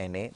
NA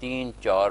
3-4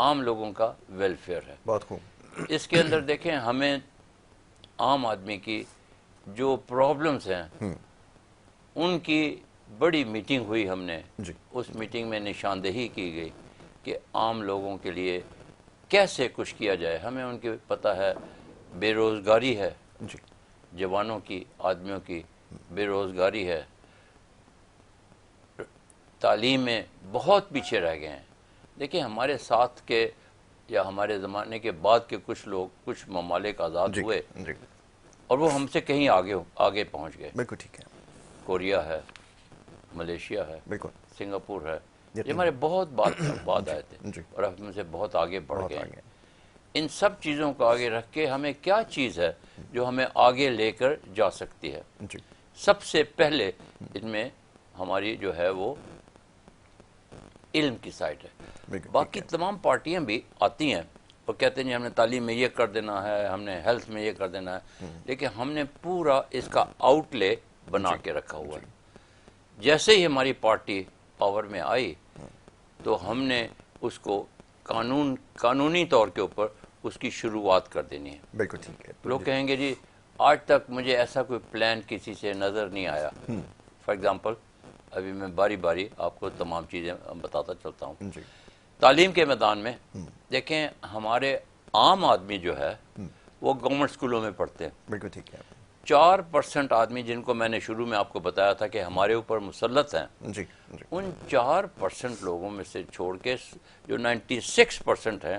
عام لوگوں کا ویلفیئر ہے. بہت خوب. اس کے اندر دیکھیں ہمیں عام آدمی کی جو پرابلمز ہیں ان کی بڑی میٹنگ ہوئی ہم نے. جی. اس میٹنگ میں نشاندہی کی گئی کہ عام لوگوں کے لیے کیسے کچھ کیا جائے. ہمیں ان کی پتہ ہے بے روزگاری ہے, جی. جوانوں کی, آدمیوں کی بے روزگاری ہے, تعلیم میں بہت پیچھے رہ گئے ہیں. دیکھیں ہمارے ساتھ کے یا ہمارے زمانے کے بعد کے کچھ لوگ, کچھ ممالک آزاد ہوئے جی. اور وہ ہم سے کہیں آگے پہنچ گئے. بالکل ٹھیک ہے. کوریا ہے, ملیشیا ہے, بالکل. سنگاپور ہے, یہ ہمارے بہت بعد آئے تھے جی. اور اب ہم سے بہت آگے بڑھ بہت گئے. آگے. ان سب چیزوں کو آگے رکھ کے ہمیں کیا چیز ہے جو ہمیں آگے لے کر جا سکتی ہے. جی. سب سے پہلے ان میں ہماری جو ہے وہ علم کی سائٹ ہے. بالکل. باقی تمام پارٹیاں بھی آتی ہیں اور کہتے ہیں ہم نے تعلیم میں یہ کر دینا ہے, ہم نے ہیلتھ میں یہ کر دینا ہے, لیکن ہم نے پورا اس کا آؤٹ لے بنا کے رکھا ہوا ہے. جیسے ہی ہماری پارٹی پاور میں آئی تو ہم نے اس کو قانونی طور کے اوپر اس کی شروعات کر دینی ہے. بالکل ٹھیک ہے. لوگ کہیں گے جی آج تک مجھے ایسا کوئی پلان کسی سے نظر نہیں آیا. فار ایگزامپل ابھی میں باری باری آپ کو تمام چیزیں بتاتا چلتا ہوں. جی. تعلیم کے میدان میں دیکھیں ہمارے عام آدمی جو ہے وہ گورنمنٹ اسکولوں میں پڑھتے ہیں. بالکل ٹھیک ہے. 4% آدمی جن کو میں نے شروع میں آپ کو بتایا تھا کہ ہمارے اوپر مسلط ہیں, جی. جی. ان 4% لوگوں میں سے چھوڑ کے جو 96% ہیں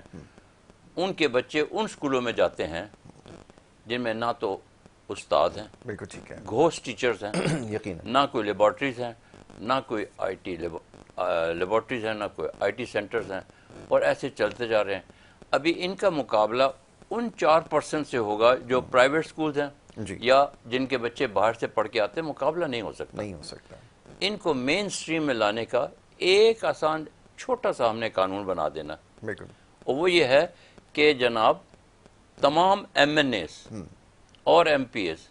ان کے بچے ان اسکولوں میں جاتے ہیں جن میں نہ تو استاد ہیں, بالکل ٹھیک ہے. گھوسٹ ٹیچرز ہیں, یقیناً. نہ کوئی لیبارٹریز ہیں, نہ کوئی آئی ٹی لیبارٹریز ہیں, نہ کوئی آئی ٹی سینٹرز ہیں, اور ایسے چلتے جا رہے ہیں. ابھی ان کا مقابلہ ان 4% سے ہوگا جو پرائیویٹ اسکولز ہیں جی. یا جن کے بچے باہر سے پڑھ کے آتے ہیں. مقابلہ نہیں ہو سکتا. نہیں ہو سکتا. ان کو مین اسٹریم میں لانے کا ایک آسان چھوٹا سا ہم نے قانون بنا دینا, بالکل. اور وہ یہ ہے کہ جناب تمام ایم این ایز اور ایم پی ایز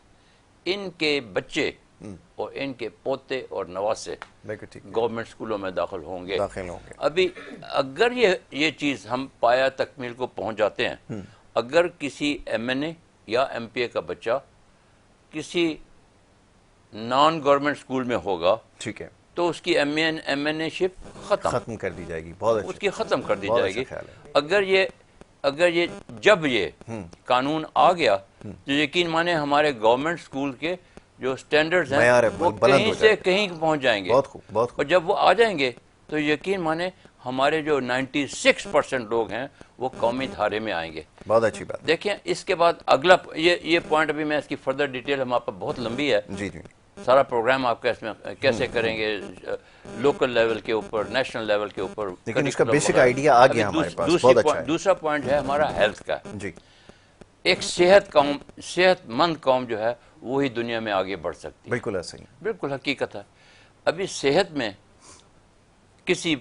ان کے بچے اور ان کے پوتے اور نواسے گورنمنٹ اسکولوں میں داخل ہوں گے. ابھی اگر یہ چیز ہم پایا تکمیل کو پہنچ جاتے ہیں, اگر کسی ایم این اے یا ایم پی اے کا بچہ کسی نان گورنمنٹ اسکول میں ہوگا, ٹھیک ہے, تو اس کی ایم این اے شپ ختم کر دی جائے گی. بہت اس کی ختم کر دی جائے گی. خیال ہے. اگر یہ جب یہ قانون آ گیا تو یقین مانے ہمارے گورنمنٹ اسکول کے جو سٹینڈرڈز ہیں وہ کہیں سے کہیں پہنچ جائیں گے. بہت خوب. اور جب وہ آ جائیں گے تو یقین مانے ہمارے جو 96% لوگ ہیں وہ قومی دھارے میں آئیں گے. بہت اچھی بات. دیکھیں اس کے بعد اگلا یہ پوائنٹ ابھی میں اس کی فردر ڈیٹیل ہمارے پاس بہت لمبی ہے. جی جی. سارا پروگرام آپ کا اس میں کیسے کریں گے, لوکل لیول کے اوپر, نیشنل لیول کے اوپر, لیکن اس کا بیسک آئیڈیا آ گیا ہمارے پاس. بہت اچھا ہے. دوسرا پوائنٹ ہے ہمارا ہیلتھ کا. جی. ایک صحت مند قوم جو ہے وہی دنیا میں آگے بڑھ سکتی ہے. بالکل ایسا ہی. بالکل حقیقت ہے. ابھی صحت میں کسی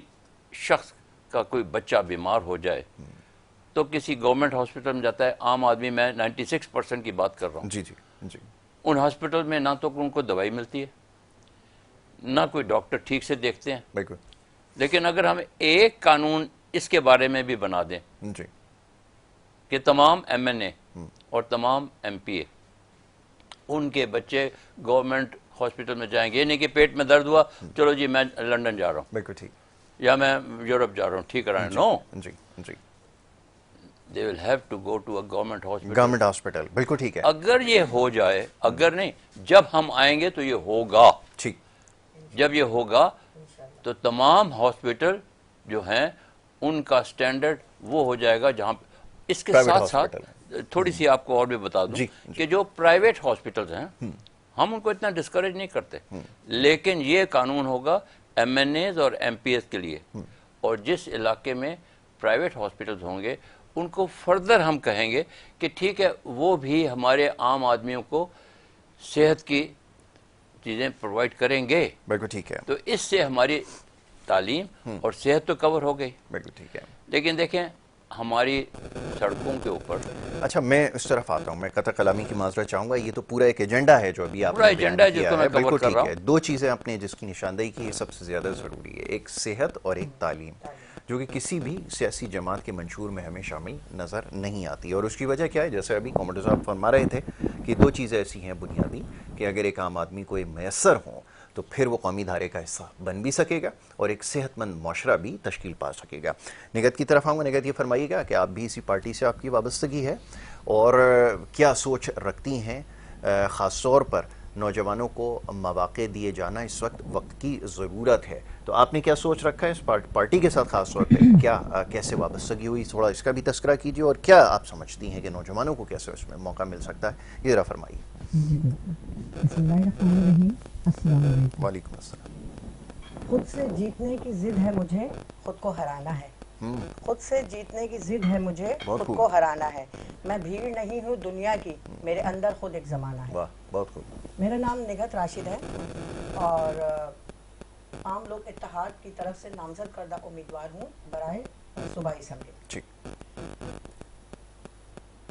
شخص کا کوئی بچہ بیمار ہو جائے تو کسی گورنمنٹ ہاسپٹل میں جاتا ہے. عام آدمی, میں 96% کی بات کر رہا ہوں, جی جی جی, ان ہاسپٹل میں نہ تو ان کو دوائی ملتی ہے, نہ کوئی ڈاکٹر ٹھیک سے دیکھتے ہیں. بالکل. لیکن اگر ہم ایک قانون اس کے بارے میں بھی بنا دیں جی کہ تمام ایم این اے اور تمام ایم پی اے ان کے بچے گورنمنٹ ہاسپٹل میں جائیں گے, یہ نہیں کہ پیٹ میں درد ہوا چلو جی میں لنڈن جا رہا ہوں, بالکل ٹھیک, یا میں یورپ جا رہا ہوں ٹھیک کرانے. نو, جی جی, they will have to go to a government hospital. Government hospital. بالکل ٹھیک ہے. اگر یہ ہو جائے, اگر نہیں, جب ہم آئیں گے تو یہ ہوگا. ٹھیک. جب یہ ہوگا تو تمام ہاسپٹل جو ہیں ان کا سٹینڈرڈ وہ ہو جائے گا جہاں. اس کے ساتھ ساتھ تھوڑی سی آپ کو اور بھی بتا دوں کہ جو پرائیویٹ ہاسپٹلز ہیں ہم ان کو اتنا ڈسکریج نہیں کرتے, لیکن یہ قانون ہوگا ایم این ایز اور ایم پی ایز کے لیے, اور جس علاقے میں پرائیویٹ ہاسپٹلز ہوں گے ان کو فردر ہم کہیں گے کہ ٹھیک ہے وہ بھی ہمارے عام آدمیوں کو صحت کی چیزیں پرووائڈ کریں گے. بالکل ٹھیک ہے. تو اس سے ہماری تعلیم اور صحت تو کور ہو گئی. بالکل ٹھیک ہے. لیکن دیکھیں ہماری سڑکوں کے اوپر. اچھا میں اس طرف آتا ہوں, میں قطع کلامی کی معذرت چاہوں گا, یہ تو پورا ایک ایجنڈا ہے جو ابھی آپ پورا ایجنڈا ہے جس کو میں کور کر رہا ہوں. دو چیزیں آپ نے جس کی نشاندہی کی یہ سب سے زیادہ ضروری ہے, ایک صحت اور ایک تعلیم. جو کہ کسی بھی سیاسی جماعت کے منشور میں ہمیں شامل نظر نہیں آتی. اور اس کی وجہ کیا ہے؟ جیسے ابھی کامریڈ صاحب فرما رہے تھے کہ دو چیزیں ایسی ہیں بنیادی کہ اگر ایک عام آدمی کو میسر ہوں تو پھر وہ قومی دھارے کا حصہ بن بھی سکے گا اور ایک صحت مند معاشرہ بھی تشکیل پا سکے گا. نگہت کی طرف آؤں گا. نگہت یہ فرمائیے گا کہ آپ بھی اسی پارٹی سے آپ کی وابستگی ہے اور کیا سوچ رکھتی ہیں؟ خاص طور پر نوجوانوں کو مواقع دیے جانا اس وقت کی ضرورت ہے, تو آپ نے کیا سوچ رکھا ہے اس پارٹی کے ساتھ خاص طور پہ؟ کیا کیسے وابستگی ہوئی؟ تھوڑا اس کا بھی تذکرہ کیجیے, اور کیا آپ سمجھتی ہیں کہ نوجوانوں کو کیسے اس میں موقع مل سکتا ہے, یہ ذرا فرمائیے. بسم اللہ الرحمن الرحیم. السلام علیکم. وعلیکم السلام. خود سے جیتنے کی ضد ہے مجھے, خود کو ہرانا ہے. خود سے جیتنے کی ضد ہے مجھے, خود کو ہرانا ہے. میں بھیڑ نہیں ہوں دنیا کی, میرے اندر خود ایک زمانہ ہے. واہ, بہت خوب. میرا نام نگہت راشد ہے اور عام لوگ اتحاد کی طرف سے نامزد کردہ امیدوار ہوں برائے صوبائی اسمبلی. ٹھیک.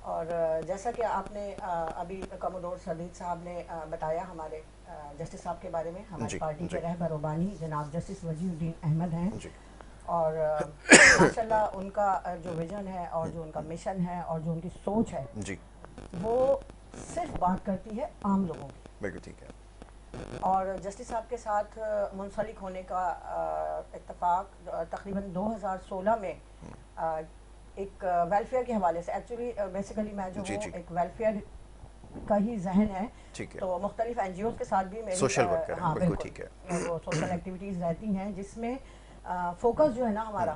اور جیسا کہ آپ نے ابھی کمودور سعید صاحب نے بتایا ہمارے جسٹس صاحب کے بارے میں, ہماری پارٹی کے رہبر و بانی جناب جسٹس وجیہ الدین احمد ہیں, اور ماشاءاللہ ان کا جو ویژن ہے اور جو ان کا مشن ہے اور جو ان کی سوچ ہے وہ صرف بات کرتی ہے عام لوگوں کی. بالکل ٹھیک ہے. اور جسٹس صاحب کے ساتھ منسلک ہونے کا اتفاق تقریباً 2016 میں ایک ویلفیئر کے حوالے سے, ایکچولی بیسیکلی میں جو ہوں ایک ویلفیئر کا ہی ذہن ہے, تو مختلف این جی اوز کے ساتھ بھی میری سوشل ورکر. ہاں بالکل ٹھیک ہے. وہ سوشل ایکٹیویٹیز رہتی ہیں جس میں فوکس جو ہے نا ہمارا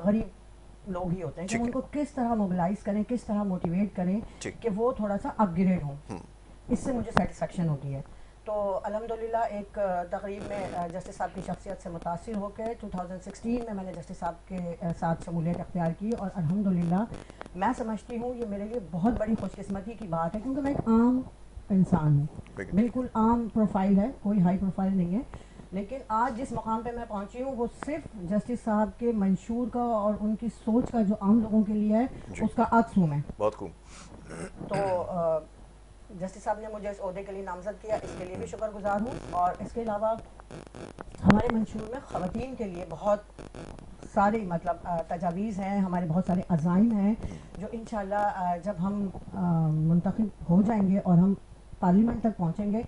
غریب لوگ ہی ہوتے ہیں, کہ ان کو کس طرح موبلائز کریں, کس طرح موٹیویٹ کریں کہ وہ تھوڑا سا اپ گریڈ ہوں. اس سے مجھے سیٹسفیکشن ہوتی ہے. تو الحمدللہ ایک تقریب میں جسٹس صاحب کی شخصیت سے متاثر ہو کے 2016 میں نے جسٹس صاحب کے ساتھ شمولیت اختیار کی, اور الحمدللہ میں سمجھتی ہوں یہ میرے لیے بہت بڑی خوش قسمتی کی بات ہے, کیونکہ میں ایک عام انسان ہوں, بالکل عام پروفائل ہے, کوئی ہائی پروفائل نہیں ہے, لیکن آج جس مقام پہ میں پہنچی ہوں وہ صرف جسٹس صاحب کے منشور کا اور ان کی سوچ کا جو عام لوگوں کے لیے ہے اس کا عکس ہوں میں. بہت خوب. تو جسٹس صاحب نے مجھے اس عہدے کے لیے نامزد کیا, اس کے لیے بھی شکر گزار ہوں. اور اس کے علاوہ ہمارے منشور میں خواتین کے لیے بہت سارے مطلب تجاویز ہیں, ہمارے بہت سارے عزائم ہیں جو انشاءاللہ جب ہم منتخب ہو جائیں گے اور ہم پارلیمنٹ تک پہنچیں گے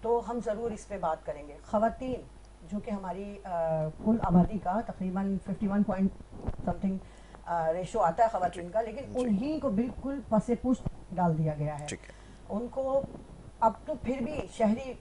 تو ہم ضرور اس پہ بات کریں گے. خواتین جو کہ ہماری کل آبادی کا تقریباً 51 سمتھنگ ریشو آتا ہے خواتین کا, لیکن انہی کو بالکل پس پشت ڈال دیا گیا ہے. ان کو اب تو پھر بھی شہری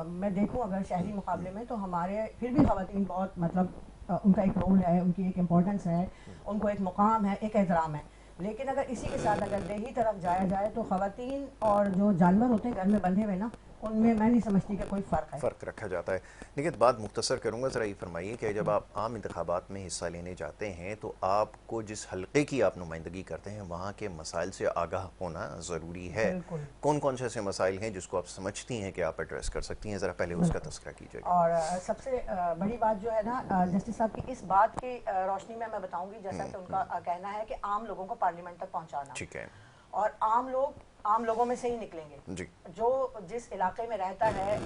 میں دیکھوں اگر شہری مقابلے میں تو ہمارے پھر بھی خواتین بہت مطلب ان کا ایک رول ہے, ان کی ایک امپورٹنس ہے, ان کو ایک مقام ہے, ایک احترام ہے. لیکن اگر اسی کے ساتھ اگر دیہی طرف جایا جائے تو خواتین اور جو جانور ہوتے ہیں گھر میں بندھے ہوئے نا, ان میں نہیں سمجھتی کہ کوئی فرق رکھا جاتا ہے. لیکن بات مختصر کروں گا, ذرا یہ فرمائیے کہ جب آپ عام انتخابات میں حصہ لینے جاتے ہیں تو آپ کو جس حلقے کی آپ نمائندگی کرتے ہیں وہاں کے مسائل سے آگاہ ہونا ضروری ہے. کون کون سے ایسے مسائل ہیں جس کو آپ سمجھتی ہیں کہ آپ ایڈریس کر سکتی ہیں؟ ذرا پہلے اس کا تذکرہ کیجیے. اور سب سے بڑی بات جو ہے نا جسٹس صاحب کی اس بات کی روشنی میں بتاؤں گی, جیسا کہ ان کا کہنا ہے کہ عام لوگوں کو پارلیمنٹ تک پہنچانا. ٹھیک ہے. اور عام لوگوں میں سے ہی نکلیں گے, جو جس علاقے میں رہتا ہے.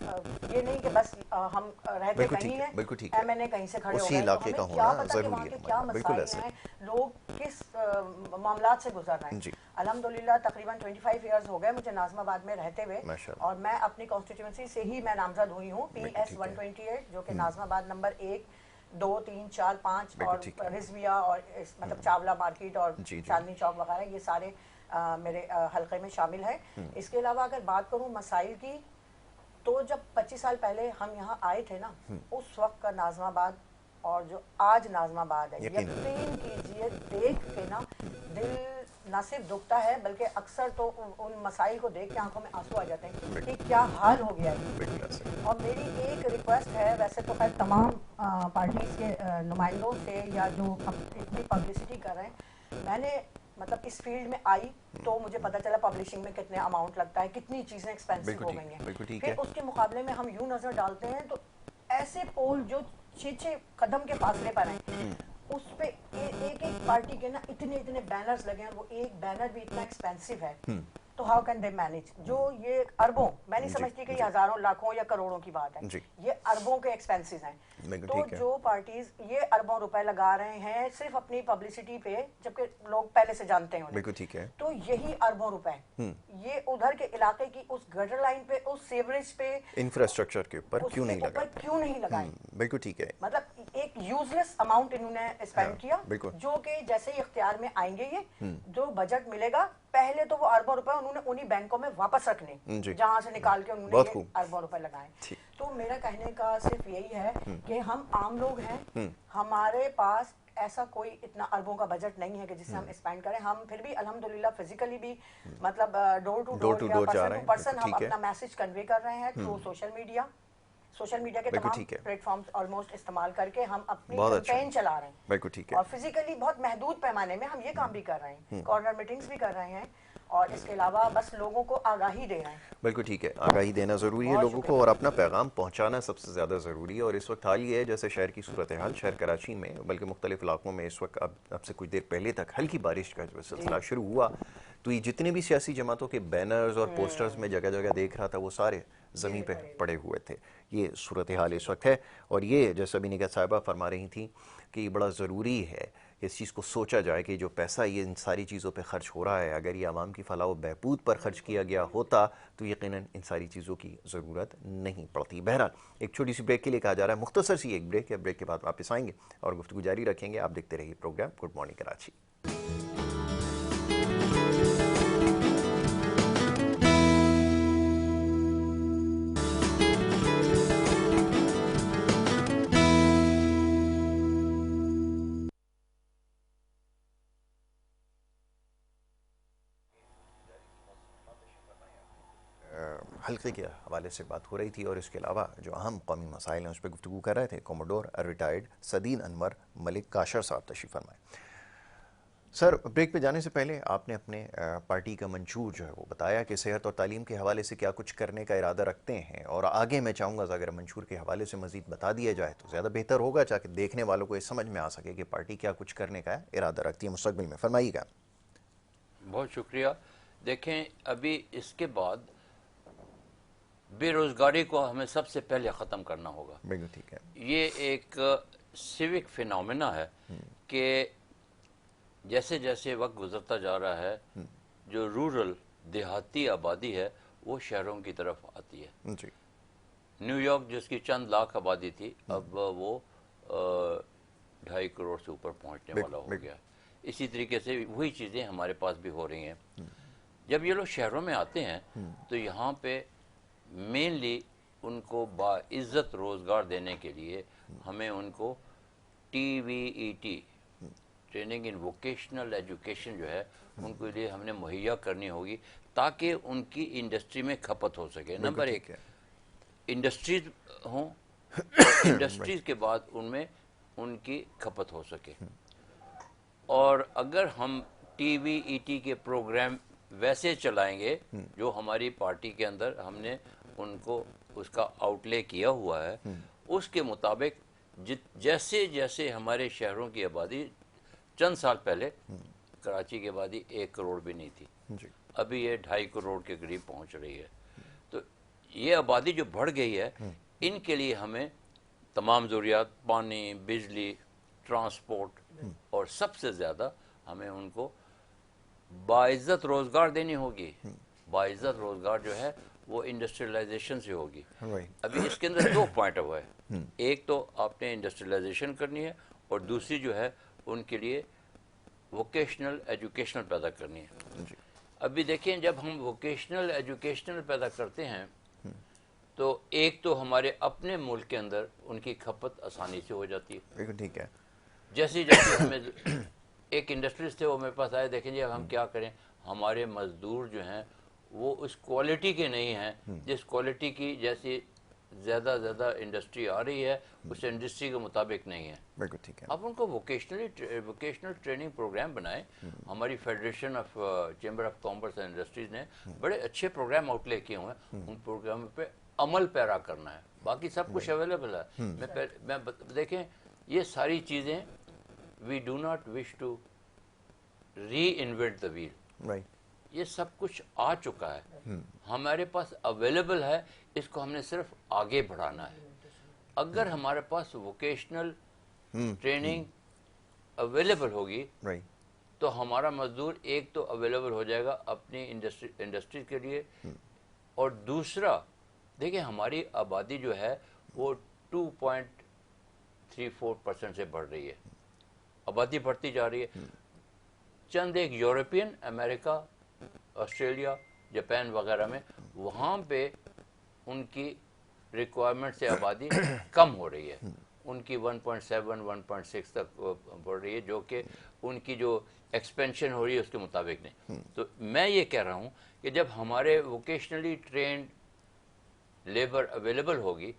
یہ نہیں کہ بس ہم رہتے کہیں ہیں, ایم این اے کہیں سے کھڑے ہو گئے, تو ہمیں کیا پتا کہ وہاں کے کیا مسائل ہیں, لوگ کس معاملات سے گزر رہے ہیں. الحمدللہ تقریباً 25 ایئرز ہو گئے مجھے ناظم آباد میں رہتے ہوئے, اور میں اپنی کانسٹیٹیوئنسی سے ہی میں نامزد ہوئی ہوں PS 128, جو کہ ناظم آباد نمبر 1, 2, 3, 4, 5 اور رضویہ اور مطلب چاولہ مارکیٹ اور چاندنی چوک وغیرہ, یہ سارے میرے حلقے میں شامل ہے. اس کے علاوہ اگر بات کروں مسائل کی, تو جب 25 سال پہلے ہم یہاں آئے تھے نا, اس وقت کا ناظم آباد اور جو آج ناظم آباد ہے, یقین کیجئے دیکھ کے نا دل نہ صرف دکھتا ہے بلکہ اکثر تو ان مسائل کو دیکھ کے آنکھوں میں آنسو آ جاتے ہیں کہ کیا حال ہو گیا ہے. اور میری ایک ریکویسٹ ہے, ویسے تو خیر تمام پارٹیز کے نمائندوں سے یا جو اتنی پبلسٹی کر رہے ہیں, میں نے مطلب اس فیلڈ میں آئی تو مجھے پتا چلا پبلشنگ میں کتنے اماؤنٹ لگتا ہے, کتنی چیزیں ایکسپینسو ہو گئی ہیں. پھر اس کے مقابلے میں ہم یوں نظر ڈالتے ہیں تو ایسے پول جو 6 قدم کے فاصلے پر ہیں, اس پہ ایک پارٹی کے نا اتنے بینرز لگے ہیں, اور وہ ایک بینر بھی اتنا ایکسپینسو ہے تو ہاؤ کین دے مینج. جو یہ اربوں, میں نہیں سمجھتی کہ یہ ہزاروں لاکھوں یا کروڑوں کی بات ہے, یہ اربوں کے ایکسپینسز ہیں. تو جو پارٹیز یہ اربوں روپے لگا رہے ہیں صرف اپنی پبلسٹی پہ, جبکہ لوگ پہلے سے جانتے ہیں انہیں, تو یہی اربوں روپے یہ ادھر کے علاقے کی اس گٹر لائن پہ, اس سیوریج پہ, انفراسٹرکچر کے اوپر کیوں نہیں لگائے. بالکل ٹھیک ہے. مطلب ایک یوزلیس اماؤنٹ انہوں نے اسپینڈ کیا, جو کہ جیسے ہی اختیار میں آئیں گے یہ جو بجٹ ملے گا, پہلے تو وہ اربوں روپے انہوں نے انہی بینکوں میں واپس رکھنے, جہاں سے نکال کے انہوں نے اربوں روپے لگائے. تو میرا کہنے کا صرف یہی ہے کہ ہم عام لوگ ہیں, ہمارے پاس ایسا کوئی اتنا اربوں کا بجٹ نہیں ہے کہ جس سے ہم اسپینڈ کریں. ہم پھر بھی الحمدللہ فزیکلی بھی مطلب ڈور ٹو ڈور یا پرسن ٹو پرسن ہم اپنا میسج کنوے کر رہے ہیں تھرو سوشل میڈیا کے تمام پلیٹ فارمز آلموسٹ استعمال کر کے ہم اپنی کیمپین چلا رہے ہیں. اور فزیکلی بہت محدود پیمانے میں ہم یہ کام بھی کر رہے ہیں, کارنر میٹنگز بھی کر رہے ہیں, اور اس کے علاوہ بس لوگوں کو آگاہی دے رہے ہیں. بالکل ٹھیک ہے, آگاہی دینا ضروری ہے لوگوں کو, اور اپنا پیغام پہنچانا سب سے زیادہ ضروری ہے. اور اس وقت حال یہ ہے جیسے شہر کی صورتحال, شہر کراچی میں بلکہ مختلف علاقوں میں اس وقت اب سے کچھ دیر پہلے تک ہلکی بارش کا جو سلسلہ شروع ہوا, تو یہ جتنے بھی سیاسی جماعتوں کے بینرز اور پوسٹرز میں جگہ جگہ دیکھ رہا تھا وہ سارے زمین پہ پڑے ہوئے تھے. یہ صورتحال اس وقت ہے, اور یہ جیسا بھی نگہت صاحبہ فرما رہی تھیں کہ یہ بڑا ضروری ہے اس چیز کو سوچا جائے کہ جو پیسہ یہ ان ساری چیزوں پہ خرچ ہو رہا ہے, اگر یہ عوام کی فلاح و بہبود پر خرچ کیا گیا ہوتا تو یقیناً ان ساری چیزوں کی ضرورت نہیں پڑتی. بہرحال ایک چھوٹی سی بریک کے لیے کہا جا رہا ہے, مختصر سی ایک بریک ہے, بریک کے بعد واپس آئیں گے اور گفتگو جاری رکھیں گے. آپ دیکھتے رہیے پروگرام گڈ مارننگ کراچی. حلقے کے حوالے سے بات ہو رہی تھی, اور اس کے علاوہ جو اہم قومی مسائل ہیں اس پہ گفتگو کر رہے تھے کوموڈور ریٹائرڈ سدین انور ملک کاشر صاحب. تشریف فرمائیں. سر, بریک پہ جانے سے پہلے آپ نے اپنے پارٹی کا منشور جو ہے وہ بتایا کہ صحت اور تعلیم کے حوالے سے کیا کچھ کرنے کا ارادہ رکھتے ہیں, اور آگے میں چاہوں گا اگر منشور کے حوالے سے مزید بتا دیا جائے تو زیادہ بہتر ہوگا, تاکہ دیکھنے والوں کو یہ سمجھ میں آ سکے کہ پارٹی کیا کچھ کرنے کا ارادہ رکھتی ہے مستقبل میں. فرمائیے گا. بہت شکریہ. دیکھیں, ابھی اس کے بعد بے روزگاری کو ہمیں سب سے پہلے ختم کرنا ہوگا. بالکل ٹھیک ہے. یہ ایک سیوک فینومینا ہے کہ جیسے جیسے وقت گزرتا جا رہا ہے, جو رورل دیہاتی آبادی ہے وہ شہروں کی طرف آتی ہے. جی. نیو یارک جس کی چند لاکھ آبادی تھی, اب وہ 2.5 کروڑ سے اوپر پہنچنے والا ہو گیا. اسی طریقے سے وہی چیزیں ہمارے پاس بھی ہو رہی ہیں. جب یہ لوگ شہروں میں آتے ہیں تو یہاں پہ مینلی ان کو باعزت روزگار دینے کے لیے ہمیں ان کو TVET ٹریننگ ان ووکیشنل ایجوکیشن جو ہے ان کے لیے ہم نے مہیا کرنی ہوگی, تاکہ ان کی انڈسٹری میں کھپت ہو سکے. نمبر 1 انڈسٹریز ہوں, انڈسٹریز کے بعد ان میں ان کی کھپت ہو سکے. اور اگر ہم TVET کے پروگرام ویسے چلائیں گے جو ہماری پارٹی کے اندر ہم نے ان کو اس کا آؤٹ لے کیا ہوا ہے, اس کے مطابق جیسے جیسے ہمارے شہروں کی آبادی, چند سال پہلے کراچی کی آبادی 1 کروڑ بھی نہیں تھی, ابھی یہ 2.5 کروڑ کے قریب پہنچ رہی ہے. تو یہ آبادی جو بڑھ گئی ہے, ان کے لیے ہمیں تمام ضروریات, پانی, بجلی, ٹرانسپورٹ, اور سب سے زیادہ ہمیں ان کو باعزت روزگار دینی ہوگی. باعزت روزگار جو ہے وہ انڈسٹریلائزیشن سے ہوگی. ابھی اس کے اندر 2 پوائنٹ ہوا ہے, ایک تو آپ نے انڈسٹریلائزیشن کرنی ہے, اور دوسری جو ہے ان کے لیے ووکیشنل ایجوکیشنل پیدا کرنی ہے. ابھی دیکھیں, جب ہم ووکیشنل ایجوکیشنل پیدا کرتے ہیں تو ایک تو ہمارے اپنے ملک کے اندر ان کی کھپت آسانی سے ہو جاتی ہے. ٹھیک ہے. جیسے جیسے ہمیں ایک انڈسٹریز تھے وہ میرے پاس آئے, دیکھیں جی اب ہم کیا کریں, ہمارے مزدور جو ہیں وہ اس کوالٹی کے نہیں ہیں جس کوالٹی کی, جیسی زیادہ انڈسٹری آ رہی ہے اس انڈسٹری کے مطابق نہیں ہے. بالکل ٹھیک ہے. آپ ان کو ووکیشنل ٹریننگ پروگرام بنائیں. ہماری federation of chamber of commerce and industries نے بڑے اچھے پروگرام آؤٹ لے کیے ہوئے ہیں, ان پروگرام پہ عمل پیرا کرنا ہے. باقی سب کچھ اویلیبل ہے. میں دیکھیں, یہ ساری چیزیں we do not wish to reinvent the wheel. یہ سب کچھ آ چکا ہے, ہمارے پاس اویلیبل ہے, اس کو ہم نے صرف آگے بڑھانا ہے. اگر ہمارے پاس ووکیشنل ٹریننگ اویلیبل ہوگی تو ہمارا مزدور ایک تو اویلیبل ہو جائے گا اپنی انڈسٹری کے لیے, اور دوسرا دیکھیں ہماری آبادی جو ہے وہ 2.34% سے بڑھ رہی ہے, آبادی بڑھتی جا رہی ہے. چند ایک یورپین, امریکہ, آسٹریلیا, جاپان وغیرہ میں وہاں پہ ان کی ریکوائرمنٹ سے آبادی کم ہو رہی ہے, ان کی 1.7 1.6 تک بڑھ رہی ہے, جو کہ ان کی جو ایکسپینشن ہو رہی ہے اس کے مطابق نہیں. تو میں یہ کہہ رہا ہوں کہ جب ہمارے ووکیشنلی ٹرینڈ لیبر اویلیبل ہوگی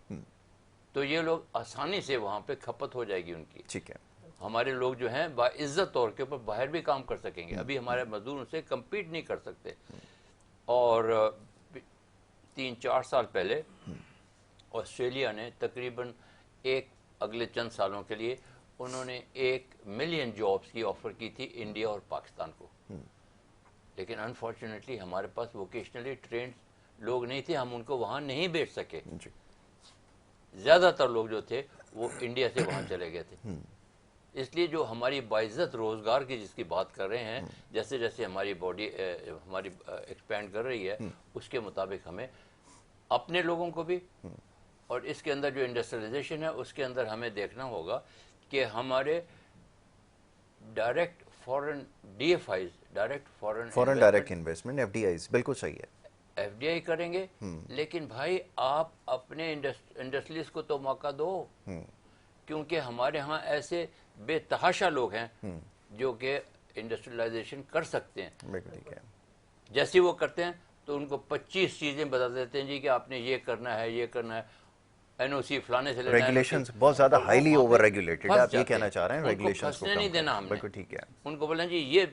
تو یہ لوگ آسانی سے وہاں پہ کھپت ہو جائے گی ان کی. ٹھیک ہے, ہمارے لوگ جو ہیں باعزت طور کے اوپر باہر بھی کام کر سکیں گے. ابھی ہمارے مزدور ان سے کمپیٹ نہیں کر سکتے. اور 3-4 سال پہلے آسٹریلیا نے تقریباً اگلے چند سالوں کے لیے انہوں نے 1 ملین جابس کی آفر کی تھی انڈیا اور پاکستان کو, لیکن انفارچونیٹلی ہمارے پاس ووکیشنلی ٹرینڈ لوگ نہیں تھے, ہم ان کو وہاں نہیں بھیج سکے. زیادہ تر لوگ جو تھے وہ انڈیا سے وہاں چلے گئے تھے. اس لیے جو ہماری باعزت روزگار کی جس کی بات کر رہے ہیں, جیسے جیسے ہماری باڈی ہماری ایکسپینڈ کر رہی ہے, اس کے مطابق ہمیں اپنے لوگوں کو بھی, اور اس کے اندر جو انڈسٹریلائزیشن ہے اس کے اندر ہمیں دیکھنا ہوگا کہ ہمارے direct foreign D F Is, foreign direct investment, F D Is, بالکل صحیح ہے, ایف ڈی آئی کریں گے. لیکن بھائی آپ اپنے انڈسٹریز کو تو موقع دو, کیونکہ ہمارے ہاں ایسے بے تحاشا لوگ ہیں جو کہ انڈسٹریلائزیشن کر سکتے ہیں. ٹھیک ہے, جیسے وہ کرتے ہیں تو ان کو 25 چیزیں بتا دیتے ہیں جی کہ آپ نے یہ کرنا ہے, یہ کرنا ہے, این او سی فلانے سے لینا ہے. ریگولیشنز بہت زیادہ ہائیلی اوور ریگولیٹڈ ہے, آپ یہ کہنا چاہ رہے ہیں ریگولیشنز کو نہیں دینا ہم نے. بالکل ٹھیک ہے, ان کو بولیں جی یہ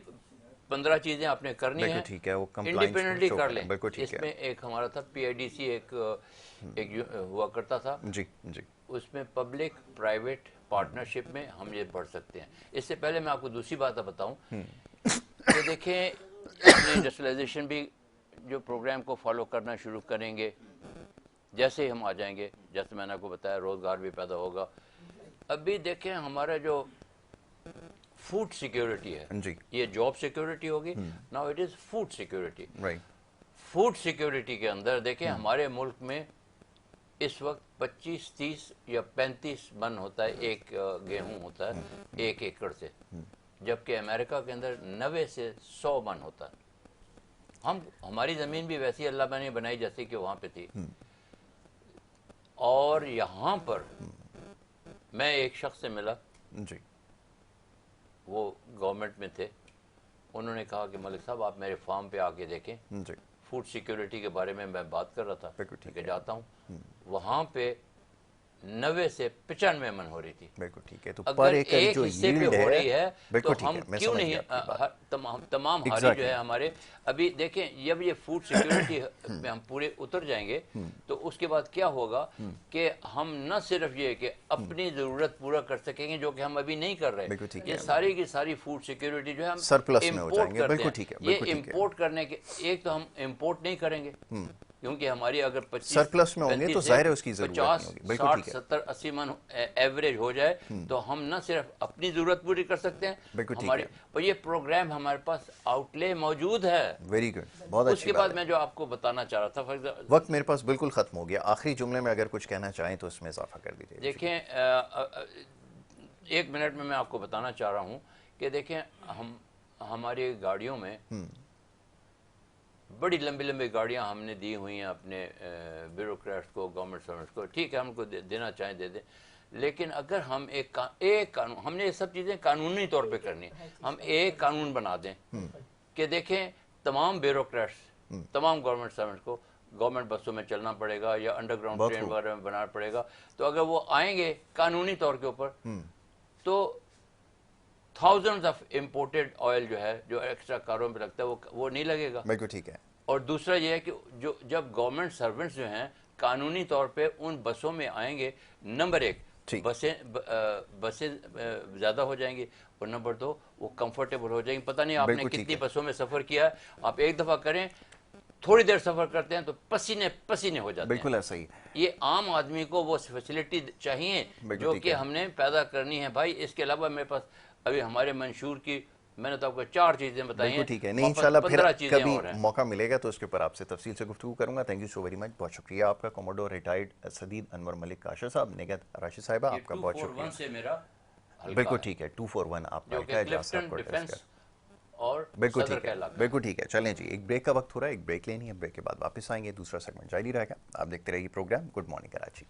15 چیزیں آپ نے کرنی ہے, ٹھیک ہے, وہ انڈیپینڈنٹلی کر لیں. بالکل ٹھیک اس ہے. میں ایک ہمارا تھا پی آئی ڈی سی, ایک ہوا کرتا تھا, جی جی, اس میں پبلک پرائیویٹ پارٹنرشپ میں ہم یہ بڑھ سکتے ہیں. اس سے پہلے میں آپ کو دوسری بات بتاؤں کہ دیکھیں اپنے انڈسٹریلائزیشن بھی جو پروگرام کو فالو کرنا شروع کریں گے, جیسے ہی ہم آ جائیں گے, جیسے میں نے آپ کو بتایا روزگار بھی پیدا ہوگا. ابھی دیکھیں ہمارا جو فوڈ سیکیورٹی ہے, یہ جاب سیکیورٹی ہوگی, now it is food security. Food security کے اندر دیکھیں ہمارے ملک میں اس وقت 25-30 یا 35 من ہوتا ہے, ایک گیہوں ہوتا ہے 1 ایکڑ سے, جبکہ امریکہ کے اندر 90 سے 100 من ہوتا ہے. ہماری زمین بھی ویسی اللہ نے بنائی جیسے کہ وہاں پہ تھی. اور یہاں پر میں ایک شخص سے ملا, وہ گورنمنٹ میں تھے, انہوں نے کہا کہ ملک صاحب آپ میرے فارم پہ آ کے دیکھیں, فوڈ سیکیورٹی کے بارے میں بات کر رہا تھا کہ جاتا ہوں, وہاں پہ 90 سے 95 من ہو رہی تھی. بالکل ٹھیک ہے, تو اگر ایک حصے پہ ہو رہی ہے تو ہم کیوں نہیں تمام ہاری جو ہے ہمارے. ابھی دیکھیں جب یہ فوڈ سیکیورٹی میں ہم پورے اتر جائیں گے تو اس کے بعد کیا ہوگا کہ ہم نہ صرف یہ کہ اپنی ضرورت پورا کر سکیں گے, جو کہ ہم ابھی نہیں کر رہے. یہ ساری کی ساری فوڈ سیکیورٹی جو ہے ہم امپورٹ کرتے ہیں. یہ امپورٹ کرنے کے ایک تو ہم امپورٹ نہیں کریں گے کیونکہ ہماری اگر 25 سرپلس میں ہوں گے تو ظاہر ہے اس کی ضرورت نہیں ہوگی. 50 60 70 80 من ایوریج ہو جائے تو ہم نہ صرف اپنی ضرورت پوری کر سکتے ہیں ہماری, اور یہ پروگرام ہمارے پاس آؤٹ لے موجود ہے. ویری گڈ, بہت اچھی. اس کے بعد میں جو آپ کو بتانا چاہ رہا تھا, وقت میرے پاس بالکل ختم ہو گیا, آخری جملے میں اگر کچھ کہنا چاہیں تو اس میں اضافہ کر دیجیے. دیکھیں 1 منٹ میں آپ کو بتانا چاہ رہا ہوں کہ دیکھیں ہماری گاڑیوں میں بڑی لمبی لمبی گاڑیاں ہم نے دی ہوئی ہیں اپنے بیوروکریٹس کو, گورنمنٹ سرونٹس کو. ٹھیک ہے, ہم کو دینا چاہیں دے دیں, لیکن اگر ہم ایک قانون, ہم نے یہ سب چیزیں قانونی طور پہ کرنی ہے, ہم ایک قانون بنا دیں کہ دیکھیں تمام بیوروکریٹس, تمام گورنمنٹ سرونٹس کو گورنمنٹ بسوں میں چلنا پڑے گا یا انڈر گراؤنڈ ٹرین وغیرہ میں بنانا پڑے گا. تو اگر وہ آئیں گے قانونی طور کے اوپر تو تھاؤزنڈز آف امپورٹیڈ آئل جو ہے جو ایکسٹرا کاروں پہ لگتا ہے وہ نہیں لگے گا. بالکل ٹھیک ہے. اور دوسرا یہ ہے کہ جب گورنمنٹ سرونٹس جو ہیں قانونی طور پہ ان بسوں میں آئیں گے, نمبر 1 بسیں زیادہ ہو جائیں گی، اور نمبر 2 وہ کمفرٹیبل ہو جائیں گی. پتہ نہیں آپ نے کتنی بسوں میں سفر کیا ہے، آپ ایک دفعہ کریں تھوڑی دیر سفر کرتے ہیں تو پسینے پسینے ہو جاتے ہیں. بالکل ایسا ہی. یہ عام آدمی کو وہ فیسلٹی چاہیے جو کہ ہم نے پیدا کرنی ہے بھائی. اس کے علاوہ میرے پاس ابھی ہمارے منشور کی میں نے تو آپ کو 4 چیزیں بتائی ہیں. ٹھیک ہے، نہیں انشاءاللہ پھر کبھی موقع ملے گا تو اس کے اوپر آپ سے تفصیل سے گفتگو کروں گا. Thank you so very much. بہت شکریہ آپ کا کوموڈور ریٹائرڈ سدید انور ملک کاشر صاحب. نگہت راشد صاحبہ آپ کا بہت شکریہ. 241 سے میرا بالکل ٹھیک ہے. 241 آپ کا ہے اجلاس صاحب کو ایڈریس کر. بالکل ٹھیک ہے، بالکل ٹھیک ہے. چلیں جی، ایک بریک کا وقت ہو رہا ہے، ایک بریک لینی ہے. بریک کے بعد واپس آئیں گے، دوسرا سیگمنٹ جاری رہے گا. آپ دیکھتے رہیے پروگرام گڈ مارننگ کراچی.